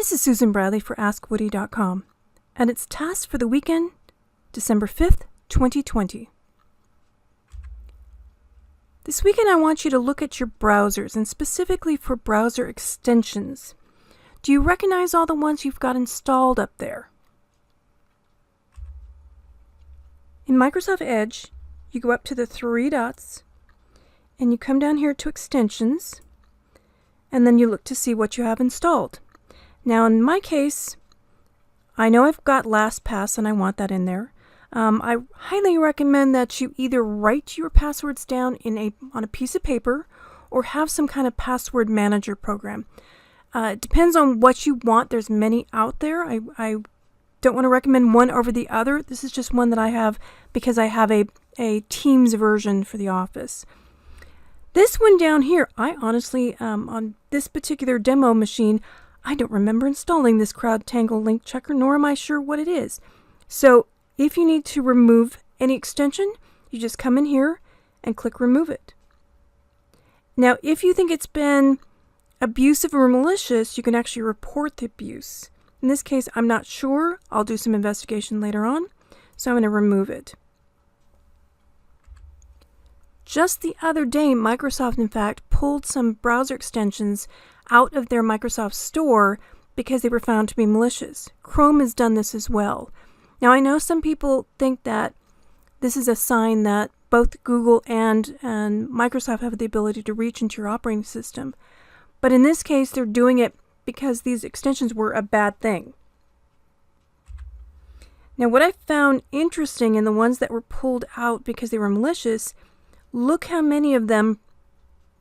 This is Susan Bradley for AskWoody.com, and it's task for the weekend, December 5th, 2020. This weekend I want you to look at your browsers, and specifically for browser extensions. Do you recognize all the ones you've got installed up there? In Microsoft Edge, you go up to the three dots, and you come down here to Extensions, and then you look to see what you have installed. Now in my case, I know I've got LastPass and I want that in there. I highly recommend that you either write your passwords down on a piece of paper or have some kind of password manager program. It depends on what you want. There's many out there. I don't want to recommend one over the other. This is just one that I have because I have a Teams version for the office. This one down here, I honestly, on this particular demo machine, I don't remember installing this CrowdTangle link checker, nor am I sure what it is. So if you need to remove any extension, you just come in here and click remove it. Now, if you think it's been abusive or malicious, you can actually report the abuse. In this case, I'm not sure. I'll do some investigation later on, so I'm going to remove it. Just the other day, Microsoft, in fact, pulled some browser extensions out of their Microsoft Store because they were found to be malicious. Chrome has done this as well. Now, I know some people think that this is a sign that both Google and Microsoft have the ability to reach into your operating system. But in this case, they're doing it because these extensions were a bad thing. Now, what I found interesting in the ones that were pulled out because they were malicious, look how many of them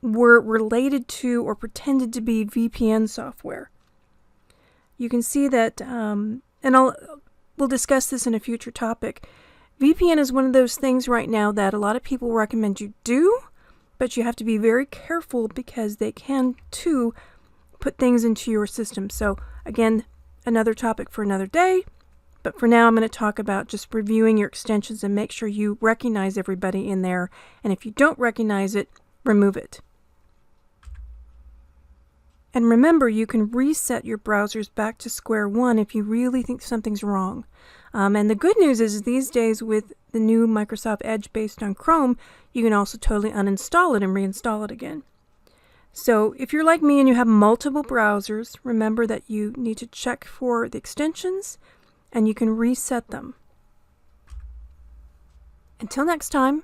were related to or pretended to be VPN software. You can see that, and we'll discuss this in a future topic. VPN is one of those things right now that a lot of people recommend you do, but you have to be very careful because they can, too, put things into your system. So, again, another topic for another day. But for now, I'm going to talk about just reviewing your extensions and make sure you recognize everybody in there. And if you don't recognize it, remove it. And remember, you can reset your browsers back to square one if you really think something's wrong. And the good news is these days with the new Microsoft Edge based on Chrome, you can also totally uninstall it and reinstall it again. So if you're like me and you have multiple browsers, remember that you need to check for the extensions and you can reset them. Until next time,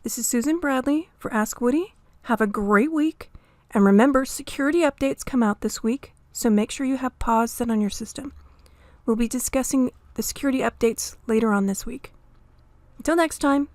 this is Susan Bradley for Ask Woody. Have a great week. And remember, security updates come out this week, so make sure you have pause set on your system. We'll be discussing the security updates later on this week. Until next time.